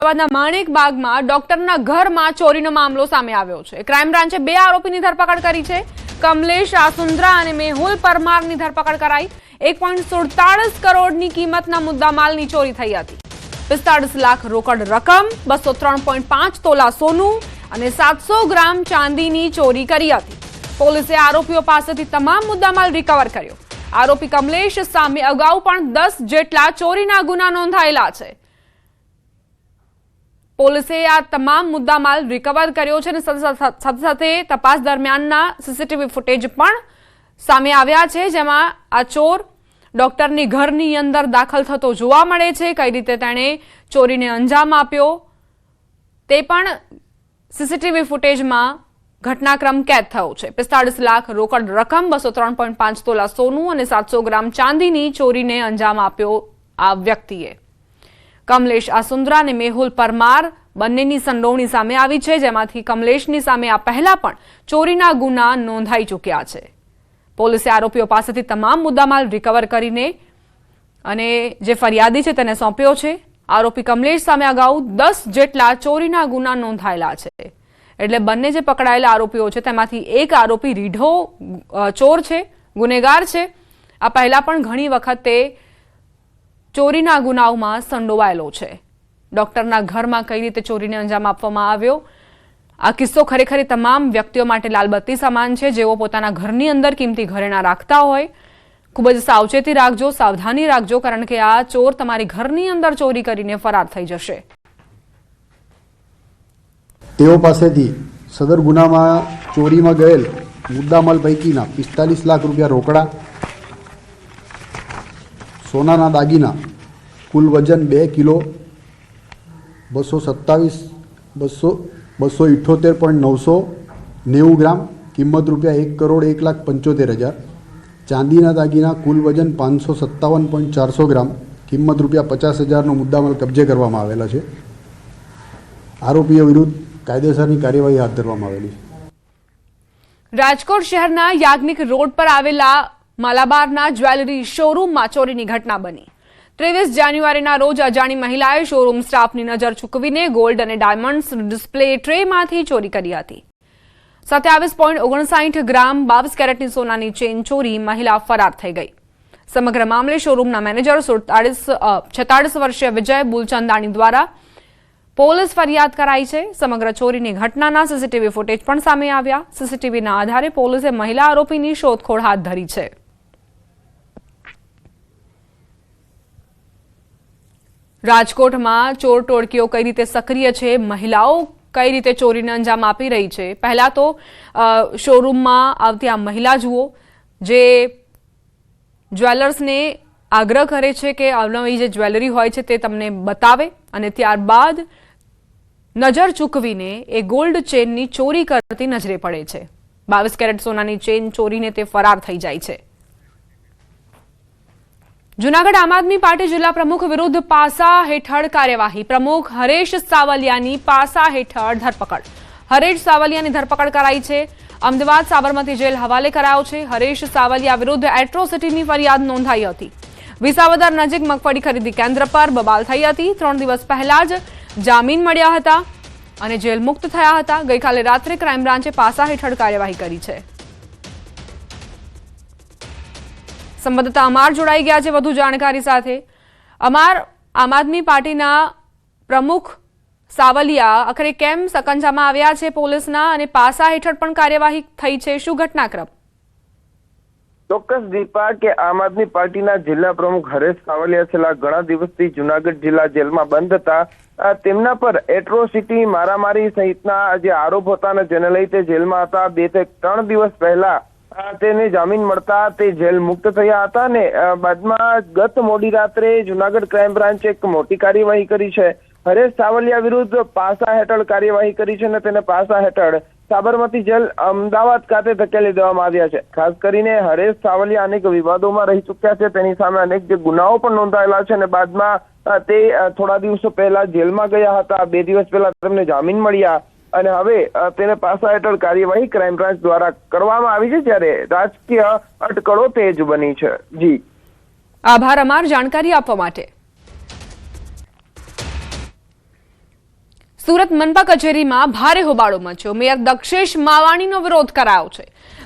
અમદાવાદના માણેક બાગમાં ડોક્ટરના ઘરમાં ચોરીનો મામલો સામે આવ્યો છે। ક્રાઇમ બ્રાન્ચે 2 આરોપીની ધરપકડ કરી છે। કમલેશ આસુંદ્રા અને મેહુલ પરમારની ધરપકડ કરાઈ। 1.47 કરોડની કિંમતના મુદ્દામાલની ચોરી થઈ હતી। 45 લાખ રોકડ રકમ, 203.5 તોલા સોનું અને 700 ગ્રામ ચાંદીની ચોરી કરી હતી। પોલીસે આરોપીઓ પાસેથી તમામ મુદ્દામાલ રિકવર કર્યો। આરોપી કમલેશ સામે અગાઉ પણ 10 જેટલા ચોરીના ગુના નોંધાયેલા છે। પોલીસે આ તમામ મુદ્દામાલ રિકવર કર્યો છે અને સાથે તપાસ દરમિયાનના સીસીટીવી ફૂટેજ પણ સામે આવ્યા છે, જેમાં આ ચોર ડોક્ટરની ઘરની અંદર દાખલ થતો જોવા મળે છે। કઈ રીતે તેણે ચોરીને અંજામ આપ્યો તે પણ સીસીટીવી ફૂટેજમાં ઘટનાક્રમ કેદ થયો છે। 45 લાખ રોકડ રકમ, 203.5 તોલા સોનું અને 700 ગ્રામ ચાંદીની ચોરીને અંજામ આપ્યો આ વ્યક્તિએ। કમલેશ આસુંદ્રા અને મેહુલ પરમાર બંનેની સંડોવણી સામે આવી છે, જેમાંથી કમલેશની સામે આ પહેલા પણ ચોરીના ગુના નોંધાઈ ચૂક્યા છે। પોલીસે આરોપીઓ પાસેથી તમામ મુદ્દામાલ રિકવર કરીને અને જે ફરિયાદી છે તેને સોંપ્યો છે। આરોપી કમલેશ સામે અગાઉ 10 જેટલા ચોરીના ગુના નોંધાયેલા છે। એટલે બંને જે પકડાયેલા આરોપીઓ છે તેમાંથી એક આરોપી રીઢો ચોર છે, ગુનેગાર છે। આ પહેલા પણ ઘણી વખત તે ચોરીના ગુનાઓમાં સંડોવાયેલો છે। ડોક્ટરના ઘરમાં કઈ રીતે ચોરીને અંજામ આપવામાં આવ્યો, આ કિસ્સો ખરેખર તમામ વ્યક્તિઓ માટે લાલબત્તી સમાન છે, જેઓ પોતાના ઘરની અંદર કિંમતી ઘરેણાં રાખતા હોય। ખૂબ જ સાવચેતી રાખજો, સાવધાની રાખજો, કારણ કે આ ચોર તમારી ઘરની અંદર ચોરી કરીને ફરાર થઈ જશે। તેઓ પાસેથી સદર ગુનામાં ચોરીમાં ગયેલ મુદ્દામાલ પૈકીના 45 લાખ રૂપિયા રોકડા, સોનાના દાગીના, કુલ વજન 2 કિલો 278.990 ગ્રામ, કિંમત રૂપિયા 1,01,75,000, ચાંદીના દાગીના કુલ વજન 557.400 ગ્રામ, કિંમત રૂપિયા 50,000નો મુદ્દામાલ કબજે કરવામાં આવેલા છે। આરોપીઓ વિરુદ્ધ કાયદેસરની કાર્યવાહી હાથ ધરવામાં આવેલી છે। રાજકોટ શહેરના યાજ્ઞિક રોડ પર આવેલા મલાબારના જ્વેલરી શોરૂમમાં ચોરીની ઘટના બની। 23 જાન્યુઆરીના રોજ અજાણી મહિલાએ શોરૂમ સ્ટાફની નજર ચૂકવીને ગોલ્ડ અને ડાયમંડ્સ ડિસ્પ્લે ટ્રેમાંથી ચોરી કરી હતી। 27.59 ગ્રામ 22 કેરેટની સોનાની ચેન ચોરી મહિલા ફરાર થઈ ગઈ। સમગ્ર મામલે શોરૂમના મેનેજર 46 વર્ષીય વિજય બુલચંદાણી દ્વારા પોલીસ ફરિયાદ કરાઈ છે। સમગ્ર ચોરીની ઘટનાના સીસીટીવી ફૂટેજ પણ સામે આવ્યા। સીસીટીવીના આધારે પોલીસે મહિલા આરોપીની શોધખોળ હાથ ધરી છે। રાજકોટમાં ચોર ટોળકીઓ કઈ રીતે સક્રિય છે, મહિલાઓ કઈ રીતે ચોરીને અંજામ આપી રહી છે। પહેલા તો શોરૂમમાં આવતી આ મહિલા જુઓ, જે જ્વેલર્સને આગ્રહ કરે છે કે અવનવી જે જ્વેલરી હોય છે તે તમને બતાવે અને ત્યારબાદ નજર ચૂકવીને એ ગોલ્ડ ચેનની ચોરી કરતી નજરે પડે છે। 22 કેરેટ સોનાની ચેન ચોરીને તે ફરાર થઈ જાય છે। જૂનાગઢ આમ આદમી પાર્ટી જિલ્લા પ્રમુખ વિરુદ્ધ પાસા હેઠળ કાર્યવાહી। પ્રમુખ હરેશ સાવલિયાની પાસા હેઠળ ધરપકડ। હરેશ સાવલિયાની ધરપકડ કરાઈ છે। અમદાવાદ સાબરમતી જેલ હવાલે કરાયો છે। હરેશ સાવલિયા વિરુદ્ધ એટ્રોસિટીની ફરિયાદ નોંધાઈ હતી। વિસાવદર નજીક મગફળી ખરીદી કેન્દ્ર પર બબાલ થઈ હતી। 3 દિવસ પહેલા જ જામીન મળ્યા હતા અને જેલ મુક્ત થયા હતા। ગઈકાલે રાત્રે ક્રાઇમ બ્રાન્ચે પાસા હેઠળ કાર્યવાહી કરી છે। સંવાદદાતા અમાર જોડાઈ ગયા છે વધુ જાણકારી સાથે। અમાર, આમ આદમી પાર્ટીના પ્રમુખ સાવલિયા આખરે કેમ સકંજામાં આવ્યા છે પોલીસના અને પાસા હેઠળ પણ કાર્યવાહી થઈ છે, શું ઘટનાક્રમ? ચોક્કસ દીપા કે આમ આદમી પાર્ટીના જિલ્લા પ્રમુખ હરેશ સાવલિયા છેલ્લા ઘણા દિવસથી જૂનાગઢ જિલ્લા જેલમાં બંધ હતા। તેમના પર એટ્રોસિટી, મારામારી સહિતના જે આરોપ હતા અને જેને લઈ તે જેલમાં હતા। 2 થી 3 દિવસ પહેલા તેને જામીન મળતા તે જેલ મુક્ત થયા હતા અને બાદમાં ગત મોડી રાત્રે જૂનાગઢ ક્રાઇમ બ્રાન્ચે એક મોટી કાર્યવાહી કરી છે। હરેશ સાવલિયા વિરુદ્ધ પાસા હેઠળ કાર્યવાહી કરી છે અને તેને પાસા હેઠળ સાબરમતી જેલ અમદાવાદ ખાતે ધકેલી દેવામાં આવ્યા છે। ખાસ કરીને હરેશ સાવલિયા અનેક વિવાદોમાં રહી ચૂક્યા છે, તેની સામે અનેક જે ગુનાઓ પણ નોંધાયેલા છે અને બાદમાં તે થોડા દિવસો પહેલા જેલમાં ગયા હતા। 2 દિવસ પહેલા તેમને જામીન મળ્યા અને હવે તેને પાસા હેઠળ કાર્યવાહી ક્રાઇમ બ્રાન્ચ દ્વારા કરવામાં આવી છે, જ્યારે રાજકીય અટકળો તેજ બની છે। જી આભાર અમાર જાણકારી આપવા માટે। સુરત મનપા કચેરીમાં ભારે હોબાળો મચ્યો. મેયર દક્ષેશ માવાણીનો વિરોધ કરાયો છે.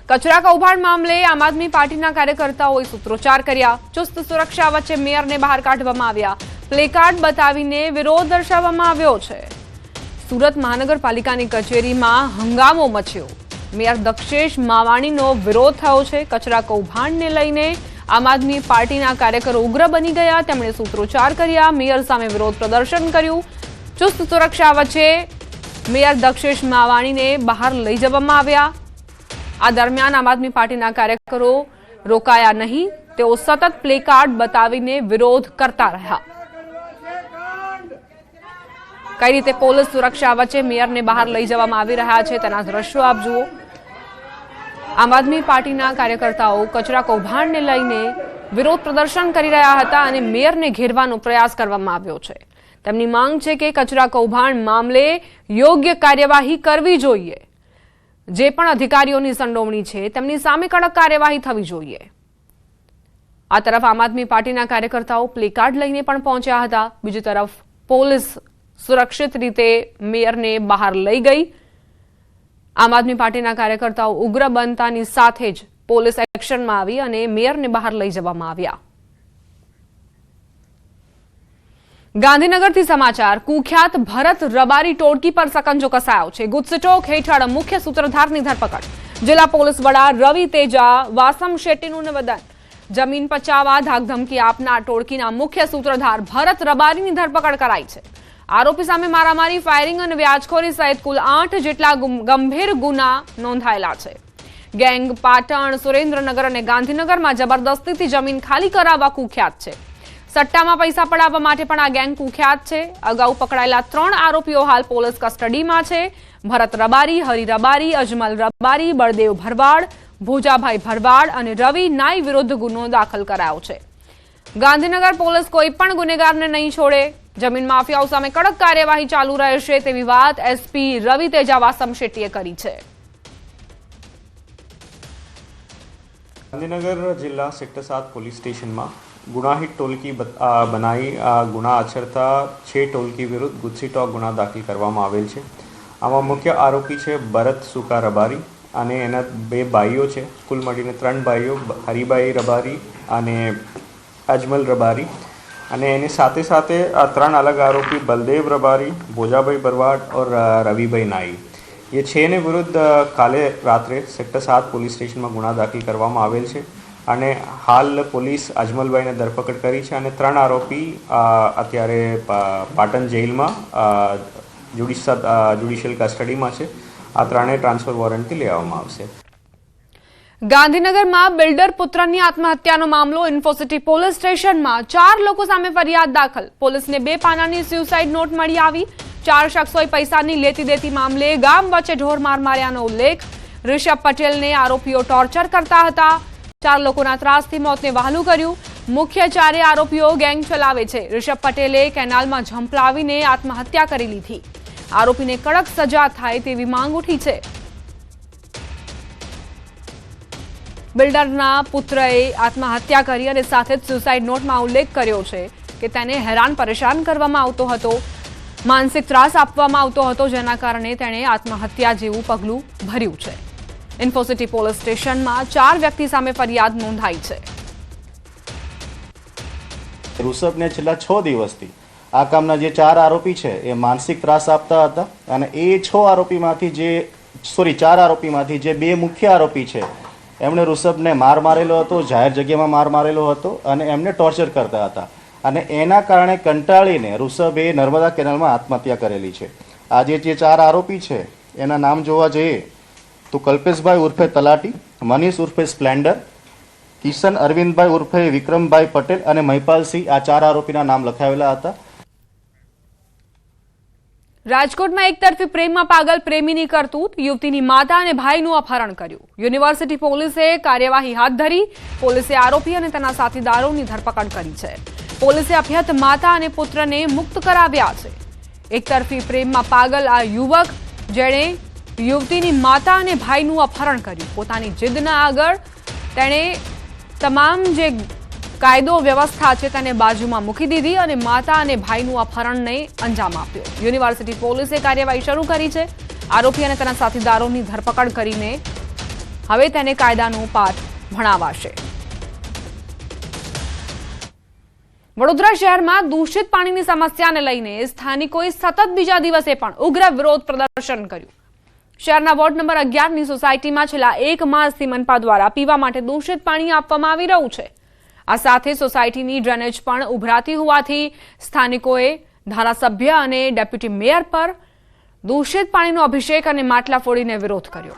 કચરા કૌભાંડ મામલે આમ આદમી પાર્ટીના કાર્યકર્તાઓએ સૂત્રોચ્ચાર કર્યા. ચુસ્ત સુરક્ષા વચ્ચે મેયરને બહાર કાઢવામાં આવ્યા. પ્લેકાર્ડ બતાવીને વિરોધ દર્શાવવામાં આવ્યો છે. સુરત મહાનગરપાલિકાની કચેરીમાં હંગામો મચ્યો. મેયર દક્ષેશ માવાણીનો વિરોધ થયો છે. કચરા કૌભાંડને લઈને આમ આદમી પાર્ટીના કાર્યકરો ઉગ્ર બની ગયા. તેમણે સૂત્રોચ્ચાર કર્યા. મેયર સામે વિરોધ પ્રદર્શન કર્યું. ચુસ્ત સુરક્ષા વચ્ચે મેયર દક્ષેશ માવાણીને બહાર લઈ જવામાં આવ્યા. આ દરમિયાન આમ આદમી પાર્ટીના કાર્યકરો રોકાયા નહીં. તેઓ સતત પ્લેકાર્ડ બતાવીને વિરોધ કરતા રહ્યા. કઈ રીતે પોલીસ સુરક્ષા વચ્ચે મેયરને બહાર લઈ જવામાં આવી રહ્યા છે તેના દ્રશ્યો આપ જુઓ. આમ આદમી પાર્ટીના કાર્યકર્તાઓ કચરા કૌભાંડને લઈને વિરોધ પ્રદર્શન કરી રહ્યા હતા અને મેયરને ઘેરવાનો પ્રયાસ કરવામાં આવ્યો છે. તેમની માંગ છે કે કચરા કૌભાંડ મામલે યોગ્ય કાર્યવાહી કરવી જોઈએ. જે પણ અધિકારીઓની સંડોવણી છે તેમની સામે કડક કાર્યવાહી થવી જોઈએ. આ તરફ આમ આદમી પાર્ટીના કાર્યકર્તાઓ પ્લેકાર્ડ લઈને પણ પહોંચ્યા હતા. બીજી તરફ પોલીસ સુરક્ષિત રીતે મેયરને બહાર લઈ ગઈ. આમ આદમી પાર્ટીના કાર્યકર્તાઓ ઉગ્ર બનતાની સાથે જ પોલીસ એક્શનમાં આવી અને મેયરને બહાર લઈ જવામાં આવ્યા. ગાંધીનગરથી સમાચાર. કુખ્યાત ભરત રબારી ટોળકી પર સકંજો કસાયો છે. ગુજસટોક હેઠળ મુખ્ય સૂત્રધારની ધરપકડ. જિલ્લા પોલીસ વડા રવિ તેજા વાસમ શેટ્ટીનું નિવેદન. જમીન પચાવવા ધાકધમકી આપનાર ટોળકીના મુખ્ય સૂત્રધાર ભરત રબારીની ધરપકડ કરાઈ છે. આરોપી સામે મારામારી, ફાયરિંગ અને વ્યાજખોરી સહિત કુલ 8 જેટલા ગંભીર ગુના નોંધાયેલા છે. ગેંગ પાટણ, સુરેન્દ્રનગર અને ગાંધીનગરમાં જબરદસ્તીથી જમીન ખાલી કરાવવા કુખ્યાત છે. સટ્ટામાં પૈસા પડાવવા માટે પણ આ ગેંગ કુખ્યાત છે. અગાઉ પકડાયેલા 3 આરોપીઓ હાલ પોલીસ કસ્ટડીમાં છે. ભરત રબારી, હરિ રબારી, અજમલ રબારી, બળદેવ ભરવાડ, ભોજાભાઈ ભરવાડ અને રવિ નાઈ વિરુદ્ધ ગુનો દાખલ કરાયો છે. ગાંધીનગર પોલીસ કોઈ પણ ગુનેગારને નહીં છોડે. જમીન માફિયાઓ સામે કડક કાર્યવાહી ચાલુ રહેશે તેવી વાત એસપી રવિ તેજા વાસમ શેટ્ટીએ કરી છે. ગાંધીનગર જિલ્લા સેક્ટર 7 પોલીસ સ્ટેશનમાં ગુનાહિત ટોળકી બનાવી ગુના આચરતા 6 ટોળકી વિરુદ્ધ ગુજસીટોક ગુના દાખલ કરવામાં આવેલ છે. આમાં મુખ્ય આરોપી છે ભરત સુકા રબારી અને એના 2 ભાઈઓ છે. કુલ મળીને 3 ભાઈઓ, હરિભાઈ રબારી અને અજમલ રબારી. અને એની સાથે સાથે આ 3 અલગ આરોપી બલદેવ રબારી, ભોજાભાઈ બરવાડ और રવિભાઈ નાઈ, ये 6 ने વિરુદ્ધ કાલે રાત્રે સેક્ટર 7 પોલીસ સ્ટેશનમાં ગુના દાખલ કરવામાં આવેલ છે. અને હાલ પોલીસ અજમલભાઈને ધરપકડ કરી છે અને 3 આરોપી અત્યારે પાટણ જેલમાં જ્યુડિશિયલ કસ્ટડીમાં છે. આ 3 ટ્રાન્સફર વોરંટથી લેવામાં આવશે. ગાંધીનગરમાં બિલ્ડર પુત્રની આત્મહત્યાનો મામલો. ઇન્ફોસિટી પોલીસ સ્ટેશનમાં 4 લોકો સામે ફરિયાદ દાખલ. પોલીસને 2 પાનાની સ્યુસાઇડ નોટ મળી આવી. 4 શખ્સોએ પૈસાની લેતી દેતી મામલે ગામ વચ્ચે ઢોરમાર માર્યાનો ઉલ્લેખ. ઋષભ પટેલને આરોપીઓ ટોર્ચર કરતા હતા. 4 લોકોના ત્રાસથી મોતને વહાલું કર્યું. મુખ્ય 4 આરોપીઓ ગેંગ ચલાવે છે. ઋષભ પટેલે કેનાલમાં ઝંપલાવીને આત્મહત્યા કરી લીધી. આરોપીને કડક સજા થાય તેવી માંગ ઉઠી છે. બિલ્ડરના પુત્રએ આત્મહત્યા કરી અને સાથે જ સુસાઇડ નોટમાં ઉલ્લેખ કર્યો છે કે તેને હેરાન પરેશાન કરવામાં આવતો હતો, માનસિક ત્રાસ આપવામાં આવતો હતો, જેના કારણે તેણે આત્મહત્યા જેવું પગલું ભર્યું છે. ઇન્ફોસિટી પોલીસ સ્ટેશનમાં 4 વ્યક્તિ સામે ફરિયાદ નોંધાઈ છે. ઋષભને છેલ્લા 6 દિવસથી આ કામના જે 4 આરોપી છે એ માનસિક ત્રાસ આપતા હતા અને એ 4 આરોપીમાંથી જે 2 મુખ્ય આરોપી છે એમણે ઋષભને મારેલો હતો, જાહેર જગ્યામાં મારેલો હતો અને એમને ટોર્ચર કરતા હતા. અને એના કારણે કંટાળીને ઋષભે નર્મદા કેનાલમાં આત્મહત્યા કરેલી છે. આજે જે 4 આરોપી છે એના નામ જોવા જઈએ તો કલ્પેશભાઈ ઉર્ફે તલાટી, મનીષ ઉર્ફે સ્પ્લેન્ડર, કિશન અરવિંદભાઈ ઉર્ફે વિક્રમભાઈ પટેલ અને મહિપાલસિંહ, આ 4 આરોપીના નામ લખાવેલા હતા. રાજકોટમાં એકતરફી પ્રેમમાં પાગલ પ્રેમીની કરતૂત. યુવતીની માતા અને ભાઈનું અપહરણ કર્યું. યુનિવર્સિટી પોલીસે કાર્યવાહી હાથ ધરી. પોલીસે આરોપી અને તેના સાથીદારોની ધરપકડ કરી છે. પોલીસે અભ્યત માતા અને પુત્રને મુક્ત કરાવ્યા છે. એકતરફી પ્રેમમાં પાગલ આ યુવક જેણે યુવતીની માતા અને ભાઈનું અપહરણ કર્યું. પોતાની જીદના આગળ તેણે તમામ જે કાયદો વ્યવસ્થા છે તેને બાજુમાં મૂકી દીધી અને માતા અને ભાઈનું અપહરણને અંજામ આપ્યો. યુનિવર્સિટી પોલીસે કાર્યવાહી શરૂ કરી છે. આરોપી અને તેના સાથીદારોની ધરપકડ કરીને હવે તેને કાયદાનો પાઠ ભણાવાશે. વડોદરા શહેરમાં દૂષિત પાણીની સમસ્યાને લઈને સ્થાનિકોએ સતત બીજા દિવસે પણ ઉગ્ર વિરોધ પ્રદર્શન કર્યું. શહેરના વોર્ડ નંબર 11ની સોસાયટીમાં છેલ્લા 1 માસથી મનપા દ્વારા પીવા માટે દૂષિત પાણી આપવામાં આવી રહ્યું છે. આ સાથે સોસાયટીની ડ્રેનેજ પણ ઉભરાતી હોવાથી સ્થાનિકોએ ધારાસભ્ય અને ડેપ્યુટી મેયર પર દૂષિત પાણીનો અભિષેક અને માટલા ફોડીને વિરોધ કર્યો.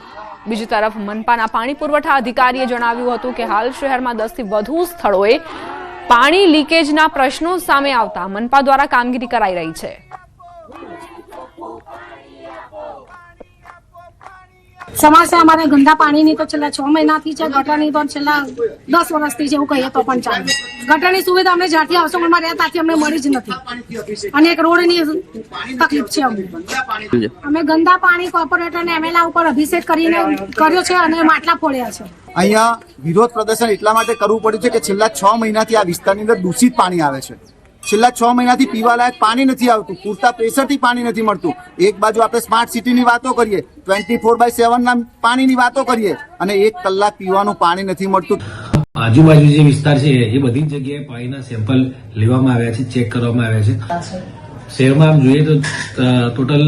બીજી તરફ મનપાના પાણી પુરવઠા અધિકારીએ જણાવ્યું હતું કે હાલ શહેરમાં 10થી વધુ સ્થળોએ પાણી લીકેજના પ્રશ્નો સામે આવતા મનપા દ્વારા કામગીરી કરાઈ રહી છે. સમસ્યા અમારે ગંદા પાણીની તો છેલ્લા 6 મહિનાથી છે. ગટરની તો છેલ્લા 10 વર્ષથી છે, એવું કહીએ તો પણ ચાલે. ગટરની સુવિધા અમને જ્યાંથી આવસોમાં રહ્યા ત્યાંથી અમને મળી જ નથી અને એક રોડની તકલીફ છે. અમે ગંદા પાણી કોર્પોરેટર અને એમએલએ ઉપર અભિષેક કરીને કર્યો છે અને માટલા ફોડ્યા છે. અહીંયા વિરોધ પ્રદર્શન એટલા માટે કરવું પડ્યું છે કે છેલ્લા 6 મહિનાથી આ વિસ્તારની અંદર દૂષિત પાણી આવે છે. છેલ્લા 6 મહિનાથી પીવાલાયક પાણી નથી આવતું, પૂરતા પ્રેશરથી પાણી નથી મળતું. એક બાજુ આપણે સ્માર્ટ સિટીની વાતો કરીએ, 24/7 ના પાણીની વાતો કરીએ અને 1 કલાક પીવાનું પાણી નથી મળતું. આજુબાજુ જે વિસ્તાર છે એ બધી જ જગ્યાએ પાણીના સેમ્પલ લેવામાં આવ્યા છે, ચેક કરવામાં આવ્યા છે. શહેરમાં આમ જોઈએ તો ટોટલ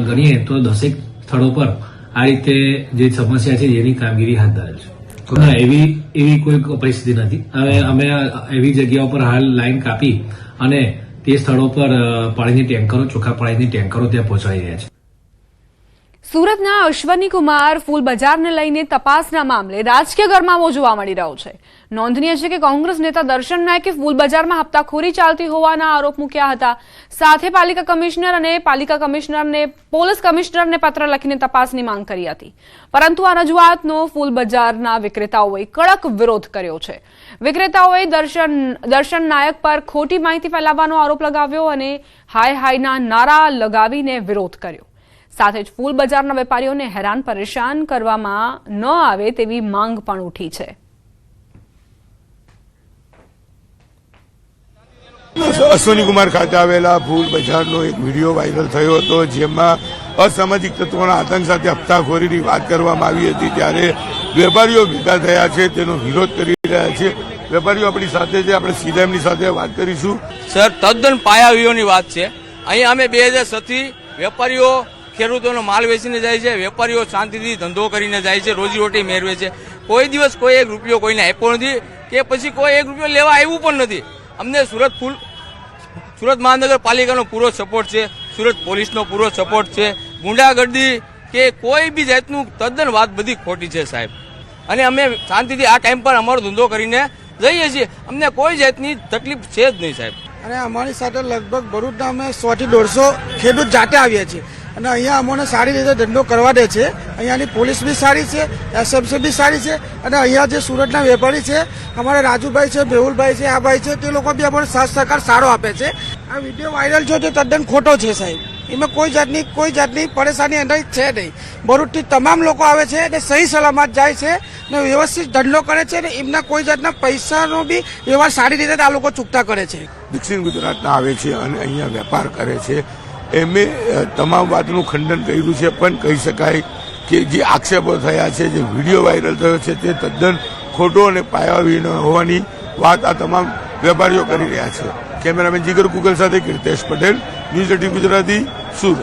ગણીએ તો 10 સ્થળો પર આ રીતે જે સમસ્યા છે એની કામગીરી હાથ ધરેલ છે. ના, એવી કોઈ પરિસ્થિતિ નથી. હવે અમે એવી જગ્યાઓ પર હાલ લાઈન કાપી અને તે સ્થળો પર પાણીની ટેન્કરો, ચોખ્ખા પાણીની ટેન્કરો ત્યાં પહોંચાડી રહ્યા છે. સુરતના અશ્વની કુમાર ફૂલ બજારને લઈને તપાસના મામલે રાજકીય ગરમાવો જોવા મળી રહ્યો છે. નોંધનીય છે કે કોંગ્રેસ નેતા દર્શન નાયકે ફૂલ બજારમાં હપ્તાખોરી ચાલતી હોવાના આરોપ મૂક્યા હતા. સાથે પાલિકા કમિશનર અને પાલિકા કમિશનરને પોલીસ કમિશનરને પત્ર લખીને તપાસની માંગ કરી હતી. પરંતુ આ રજૂઆતનો ફૂલ બજારના વિક્રેતાઓએ કડક વિરોધ કર્યો છે. વિક્રેતાઓએ દર્શન નાયક પર ખોટી માહિતી ફેલાવવાનો આરોપ લગાવ્યો અને હાય હાયના નારા લગાવીને વિરોધ કર્યો. સાથે જ ફૂલ બજારના વેપારીઓને હેરાન પરેશાન કરવામાં ન આવે તેવી માંગ પણ ઉઠી છે. અશ્વની કુમાર ખાતે આવેલા ફૂલ બજારનો એક વિડીયો વાયરલ થયો હતો, જેમાં અસામાજિક તત્વોના આતંક સાથે હપ્તાખોરીની વાત કરવામાં આવી હતી. ત્યારે વેપારીઓ ભેગા થયા છે, તેનો વિરોધ કરી રહ્યા છે. વેપારીઓ આપણી સાથે છે, આપણે સીધા એમની સાથે વાત કરીશું. સર, તદ્દન પાયાવીઓની વાત છે. અહીંયા અમે 2007થી વેપારીઓ ખેડૂતોનો માલ વેચીને જાય છે, વેપારીઓ શાંતિથી ધંધો કરીને જાય છે, રોજીરોટી મેળવે છે. કોઈ દિવસ કોઈ 1 રૂપિયો કોઈને આપ્યો નથી કે પછી કોઈ 1 રૂપિયો લેવા આવ્યું પણ નથી. અમને સુરત મહાનગરપાલિકાનો પૂરો સપોર્ટ છે, સુરત પોલીસનો પૂરો સપોર્ટ છે. ગુંડાગર્દી કે કોઈ બી જાતનું તદ્દન વાત બધી ખોટી છે સાહેબ. અને અમે શાંતિથી આ ટાઈમ પર અમારો ધંધો કરીને જઈએ છીએ. અમને કોઈ જાતની તકલીફ છે જ નહીં સાહેબ. અને અમારી સાથે લગભગ ભરૂચના અમે 100 થી 150 ખેડૂત જાતે આવ્યા છીએ અને અહીંયા અમને સારી રીતે ધંધો કરવા દે છે. અહીંયાની પોલીસ બી સારી છે, એસએમસી બી સારી છે અને અહીંયા જે સુરતના વેપારી છે, અમારા રાજુભાઈ છે, મેહુલભાઈ છે, આ ભાઈ છે, તે લોકો બી અમને સાથ સહકાર સારો આપે છે. આ વિડીયો વાયરલ છે તે તદ્દન ખોટો છે સાહેબ. એમાં કોઈ જાતની પરેશાની અંદર છે નહીં. ભરૂચથી તમામ લોકો આવે છે અને સહી સલામત જાય છે ને વ્યવસ્થિત ધંધો કરે છે ને એમના કોઈ જાતના પૈસાનો બી વ્યવહાર સારી રીતે આ લોકો ચૂકતા કરે છે. દક્ષિણ ગુજરાતના આવે છે અને અહીંયા વેપાર કરે છે. એમે તમામ વાતનું ખંડન કર્યું છે, પણ કહી શકાય કે જે આક્ષેપો થયા છે, જે વિડીયો વાયરલ થયો છે, તે તદ્દન ખોટો અને પાયાવિહીન હોવાની વાત આ તમામ વેપારીઓ કરી રહ્યા છે. કેમેરામેન જીગર કુકલ સાથે કીર્તેશ પટેલ, ન્યૂઝ 18 ગુજરાતી, સુરત.